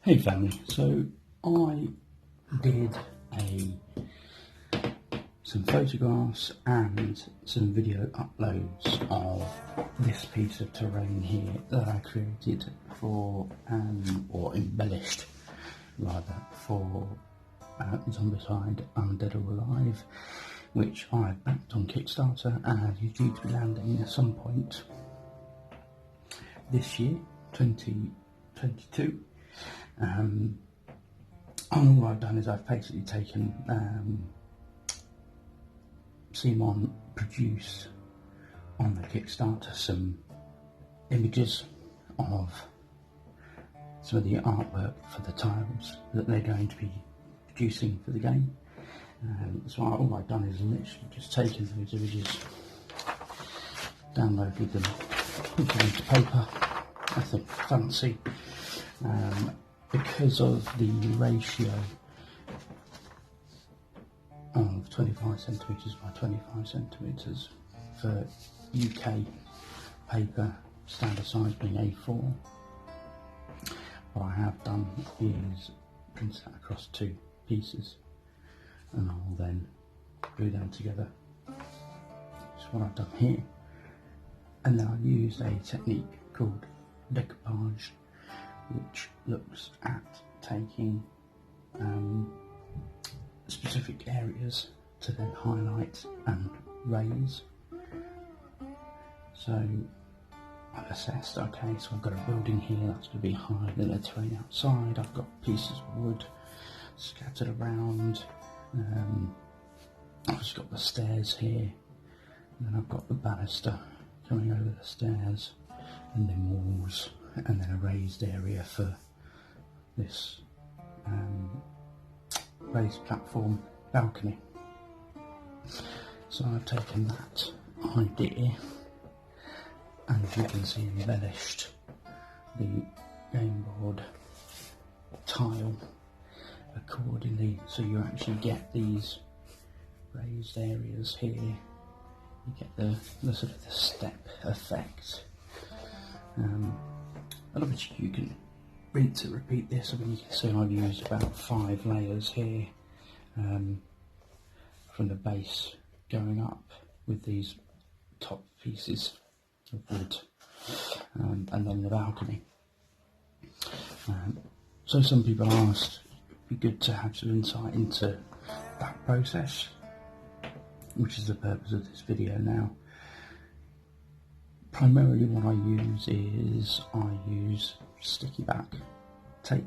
Hey family, so I did some photographs and some video uploads of this piece of terrain here that I created for, or embellished rather, for Zombicide, Undead or Alive, which I backed on Kickstarter and is due to be landing at some point this year, 2022. And all I've done is I've basically taken Simon produced on the Kickstarter some images of some of the artwork for the tiles that they're going to be producing for the game. So all I've done is literally just taken those images, downloaded them, put them into paper, nothing fancy. Because of the ratio of 25 centimetres by 25 centimetres for UK paper, standard size being A4, what I have done is print that across two pieces and I'll then glue them together. That's what I've done here, and then I'll use a technique called Decoupage, which looks at taking specific areas to then highlight and raise. So I've assessed, okay, so I've got a building here that's going to be higher than the terrain outside. I've got pieces of wood scattered around. I've just got the stairs here, and then I've got the banister coming over the stairs, and then walls, and then a raised area for this raised platform balcony. So I've taken that idea and, as you can see, embellished the game board tile accordingly, so you actually get these raised areas here. You get the sort of the step effect. And obviously you can rinse and repeat this. I mean, you can see I've used about 5 layers here, from the base going up with these top pieces of wood, and then the balcony. So some people asked, it'd be good to have some insight into that process, which is the purpose of this video now. Primarily what I use is I use sticky back tape,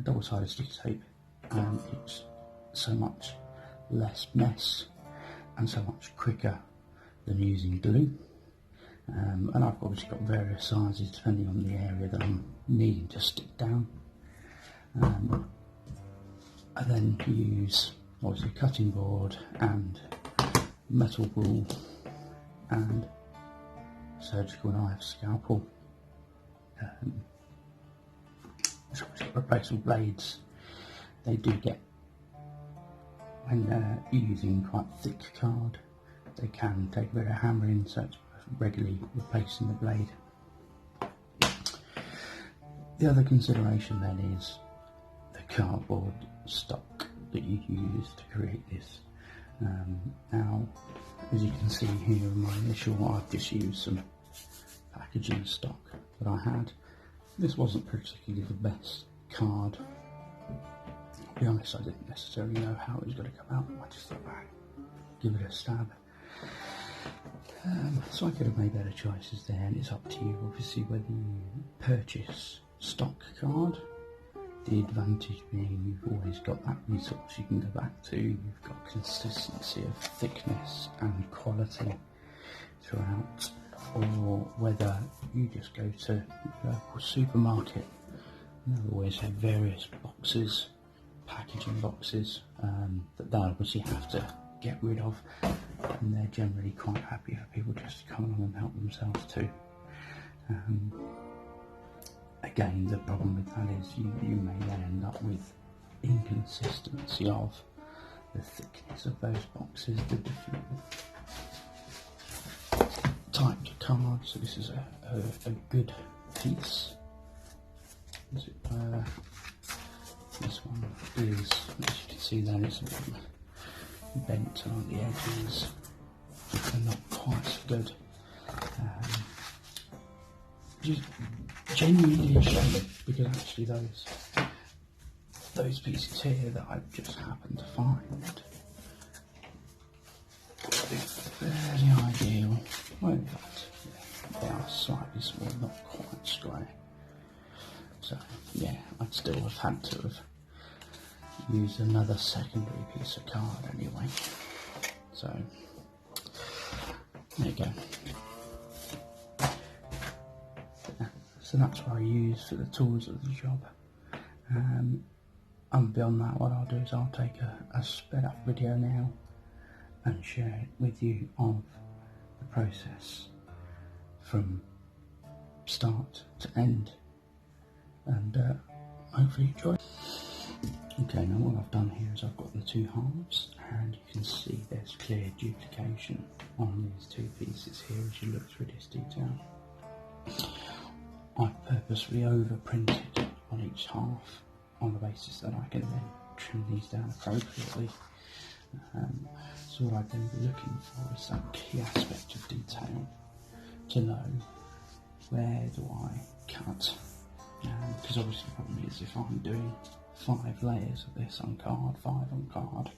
double-sided sticky tape, and it's so much less mess and so much quicker than using glue. And I've obviously got various sizes depending on the area that I'm needing to stick down. I then use obviously cutting board and metal rule and surgical knife, scalpel. So replaceable blades. They do get, when you're using quite thick card, they can take a bit of hammering, so it's regularly replacing the blade. The other consideration then is the cardboard stock that you use to create this. Now, as you can see here in my initial, I've just used some packaging stock that I had. This wasn't particularly the best card. I'll be honest, I didn't necessarily know how it was going to come out. I just thought, I'd give it a stab. So I could have made better choices there, and it's up to you obviously whether you purchase stock card. The advantage being you've always got that resource you can go back to, you've got consistency of thickness and quality throughout, or whether you just go to a local supermarket, and they'll always have various boxes, packaging boxes, that they'll obviously have to get rid of, and they're generally quite happy for people just to come along and help themselves too. Again, the problem with that is you may then end up with inconsistency of the thickness of those boxes, the different types of cards. So this is a good piece. as it were. This one is, as you can see there, it's a bit bent along the edges and not quite so good. Just genuinely a shame, because actually those pieces here that I've just happened to find would be fairly ideal. Well, in fact, yeah, they are slightly small, not quite square. So yeah, I'd still have had to have used another secondary piece of card anyway. So there you go. So that's what I use for the tools of the job. And beyond that, what I'll do is I'll take a sped up video now and share it with you of the process from start to end, and hopefully enjoy. Okay, now what I've done here is I've got the two halves, and you can see there's clear duplication on these two pieces here as you look through this detail. I've purposefully overprinted on each half on the basis that I can then trim these down appropriately. So what I'd then be looking for is that key aspect of detail, to know where do I cut, because obviously the problem is if I'm doing 5 layers of this on card, 5 on card,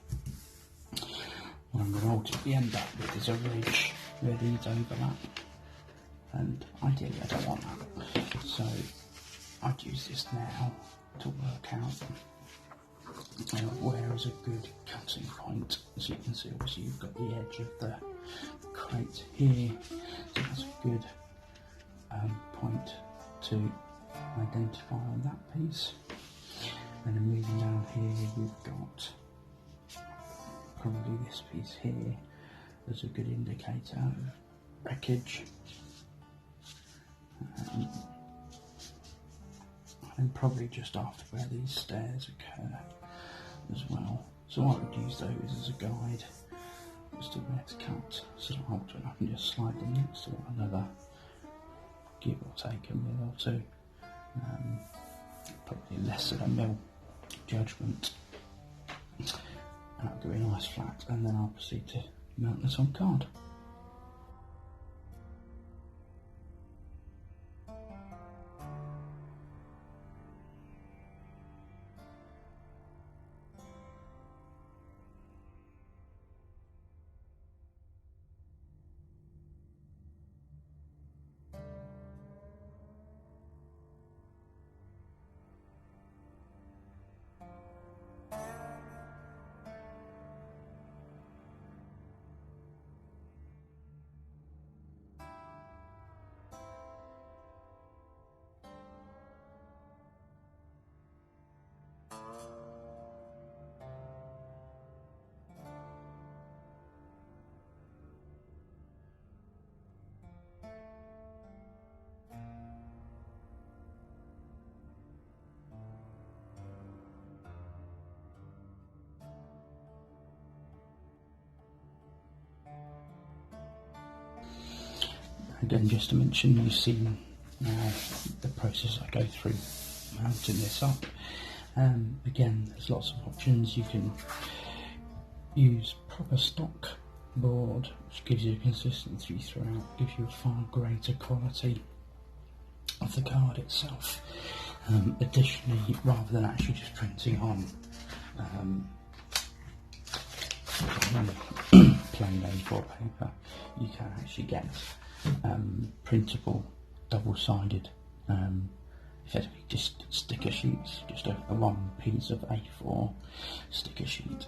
what I'm going to ultimately end up with is a ridge where these overlap, and ideally I don't want that. So I'd use this now to work out where is a good cutting point. As you can see, obviously you've got the edge of the crate here, so that's a good point to identify on that piece. And then moving down here, you've got probably this piece here as a good indicator of wreckage. And probably just after where these stairs occur as well. So I would use those as a guide as to where to cut. So often I can just slide them next to one another, give or take a mil or two. Probably less than a mil judgment. And I'll go in nice flat, and then I'll proceed to mount this on card. Again, just to mention, you've seen the process I go through mounting this up. Again, there's lots of options. You can use proper stock board, which gives you consistency throughout, gives you a far greater quality of the card itself. Additionally, rather than actually just printing on plain A4 paper, you can actually get printable double-sided effectively just sticker sheets, just a one piece of A4 sticker sheet.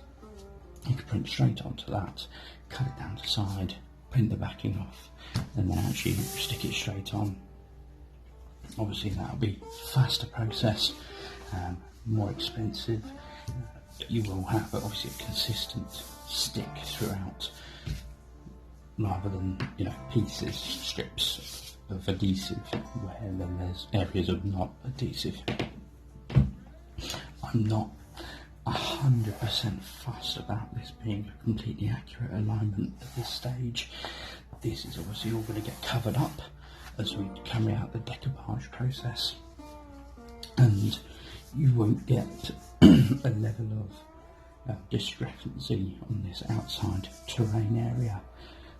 You can print straight onto that, cut it down to side, print the backing off, and then actually stick it straight on. Obviously that'll be a faster process, more expensive. You will have obviously a consistent stick throughout, rather than, you know, pieces, strips of adhesive where then there's areas of not adhesive. I'm not 100% fussed about this being a completely accurate alignment at this stage. This is obviously all going to get covered up as we carry out the decoupage process. and you won't get a level of discrepancy on this outside terrain area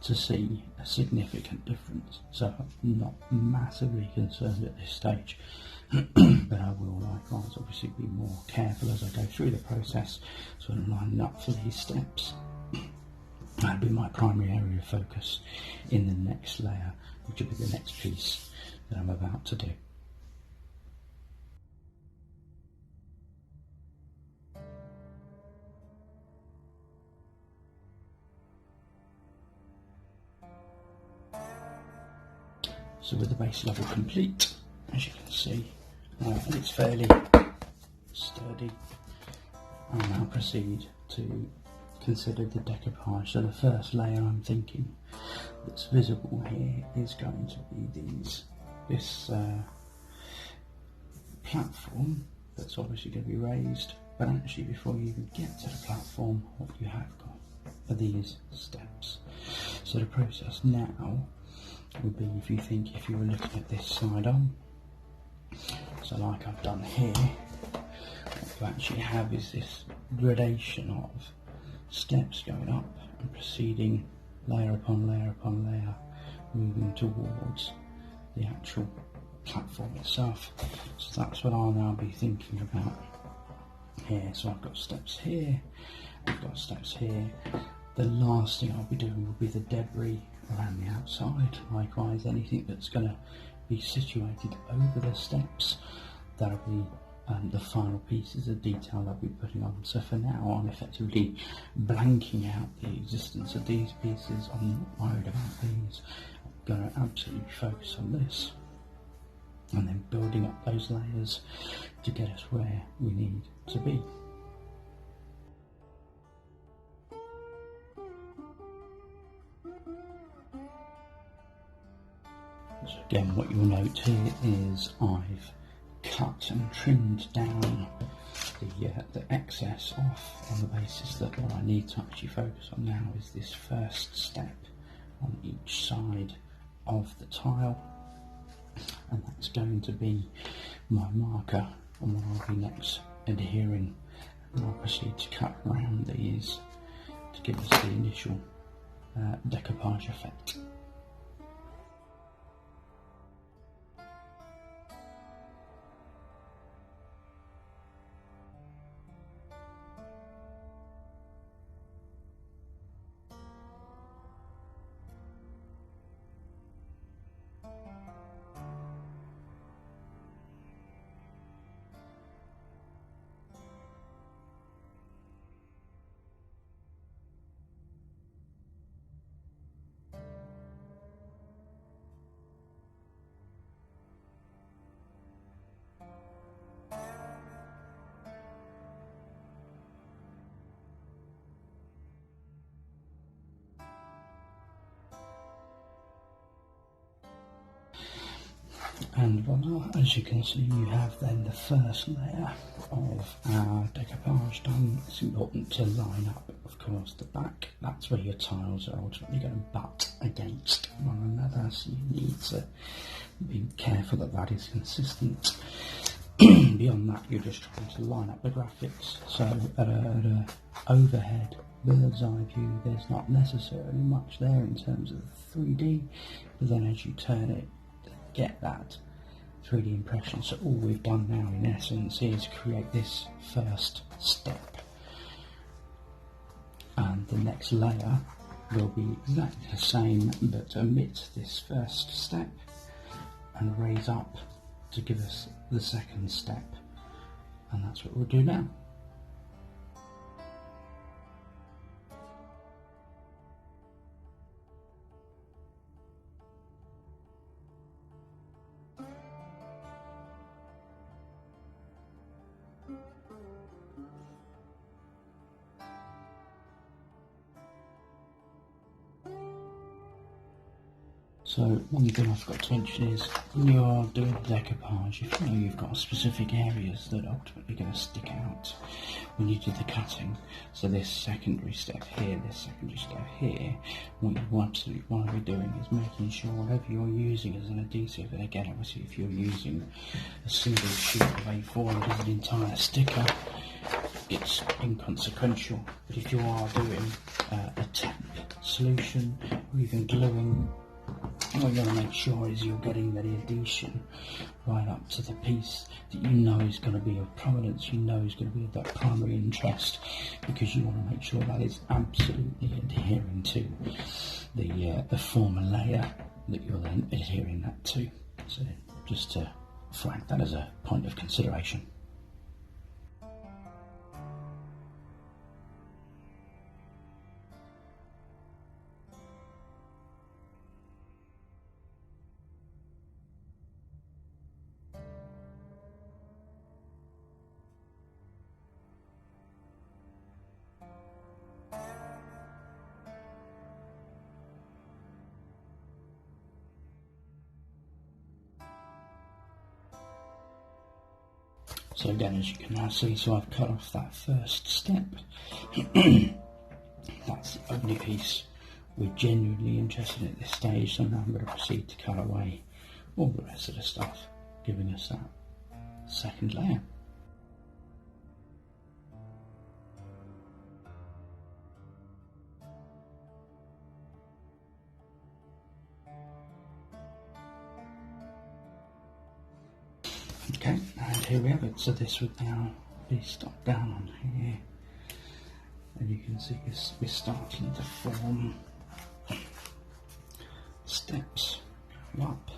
to see a significant difference. So I'm not massively concerned at this stage, but I will likewise obviously be more careful as I go through the process, so I'm lining up for these steps. That'll be my primary area of focus in the next layer, which will be the next piece that I'm about to do. So with the base level complete, as you can see, it's fairly sturdy. I'll now proceed to consider the decoupage. So the first layer I'm thinking that's visible here is going to be this platform that's obviously going to be raised, but actually before you even get to the platform, what you have got are these steps. So the process now would be, if you were looking at this side on, so like I've done here, what you actually have is this gradation of steps going up and proceeding layer upon layer upon layer, moving towards the actual platform itself. So that's what I'll now be thinking about here. So I've got steps here, I've got steps here. The last thing I'll be doing will be the debris around the outside. Likewise, anything that's going to be situated over the steps, that'll be the final pieces of detail I'll be putting on. So for now, I'm effectively blanking out the existence of these pieces. I'm not worried about these. I'm going to absolutely focus on this, and then building up those layers to get us where we need to be. So again, what you'll note here is I've cut and trimmed down the excess off, on the basis that what I need to actually focus on now is this first step on each side of the tile, and that's going to be my marker on what I'll be next adhering, and I'll proceed to cut around these to give us the initial decoupage effect. And voila, as you can see, you have then the first layer of our decoupage done. It's important to line up, of course, the back. That's where your tiles are ultimately going to butt against one another, so you need to be careful that that is consistent. Beyond that, you're just trying to line up the graphics. So at a overhead bird's eye view, there's not necessarily much there in terms of 3D, but then as you turn it, get that 3D impression. So all we've done now in essence is create this first step, and the next layer will be exactly the same, but omit this first step and raise up to give us the second step, and that's what we'll do now. So one thing I forgot to mention is when you're doing decoupage, if you know you've got specific areas that are ultimately going to stick out when you do the cutting, so this secondary step here, this secondary step here, what you absolutely want to be doing is making sure whatever you're using as an adhesive, and again obviously if you're using a single sheet of A4 as an entire sticker, it's inconsequential, but if you are doing a temp solution or even gluing, what you want to make sure is you're getting that adhesion right up to the piece that you know is going to be of prominence, you know is going to be of that primary interest, because you want to make sure that is absolutely adhering to the former layer that you're then adhering that to. So just to flag that as a point of consideration. So again, as you can now see, so I've cut off that first step. That's the only piece we're genuinely interested in at this stage, so now I'm going to proceed to cut away all the rest of the stuff, giving us that second layer. Okay, and here we have it. So this would now be stuck down on here, and you can see we're starting to form steps going up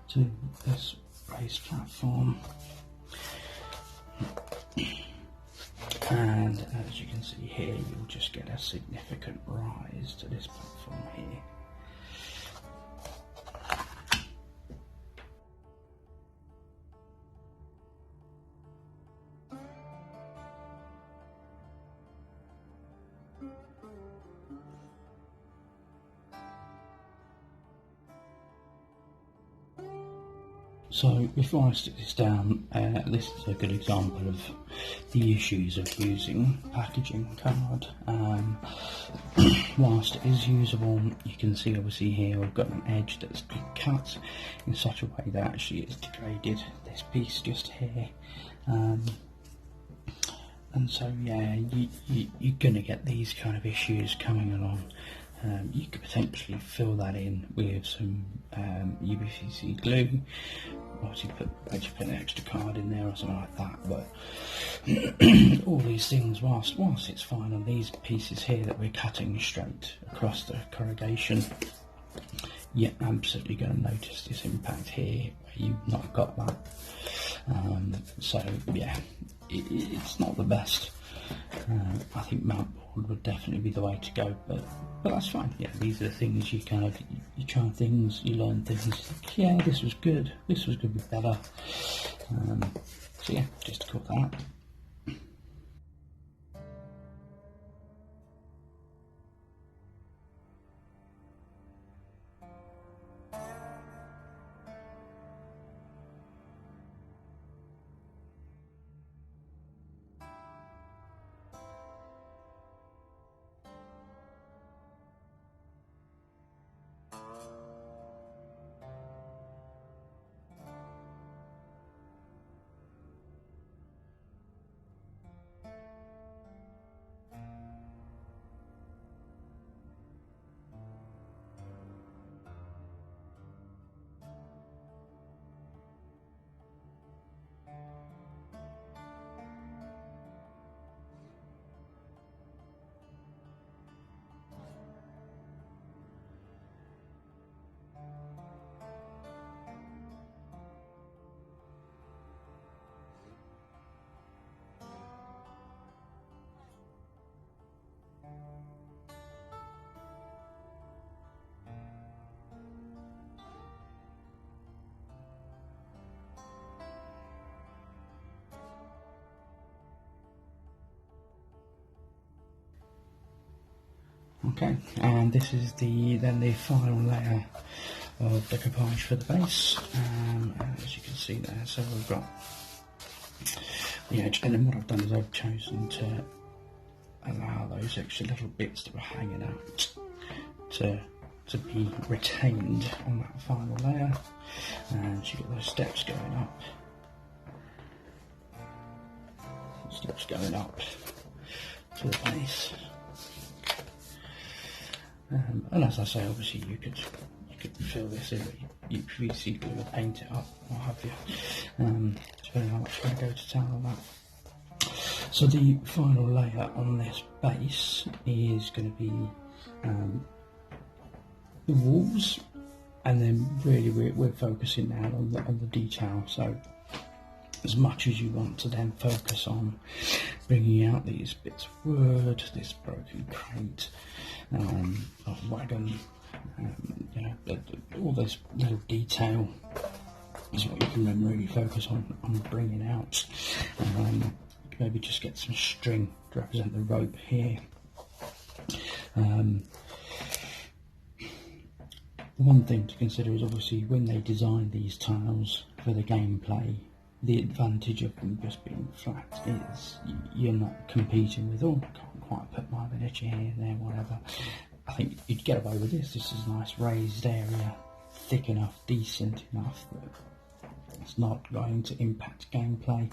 to this raised platform, and as you can see here, you'll just get a significant rise to this platform here. So before I stick this down, this is a good example of the issues of using packaging card. Whilst it is usable, you can see obviously here we've got an edge that's been cut in such a way that actually it's degraded this piece just here. And so yeah, you're going to get these kind of issues coming along. You could potentially fill that in with some UBCC glue, obviously put an extra card in there or something like that, but all these things, whilst it's fine on these pieces here that we're cutting straight across the corrugation, you're absolutely going to notice this impact here where you've not got that. So yeah, it's not the best. I think mount board would definitely be the way to go, but that's fine. Yeah, these are the things you try things, you learn things. Like, yeah, this was good. This was going to be better. So yeah, just to call that out. Okay, and this is then the final layer of decoupage for the base, as you can see there. So we've got the edge, and then what I've done is I've chosen to allow those extra little bits that were hanging out to be retained on that final layer, and so you've got those steps going up. Steps going up to the base, and as I say, obviously you could fill this in, you PVC glue or paint it up, what have you, depending on how much you're going to go to town on that. So the final layer on this base is going to be the walls, and then really we're focusing now on the detail. So as much as you want to then focus on bringing out these bits of wood, this broken crate, wagon, you know, all this little detail is what you can then really focus on bringing out. Maybe just get some string to represent the rope here. One thing to consider is obviously when they design these tiles for the gameplay, the advantage of them just being flat is you're not competing with, oh, I can't quite put my miniature here, there, whatever. I think you'd get away with this. This is a nice raised area, thick enough, decent enough that it's not going to impact gameplay.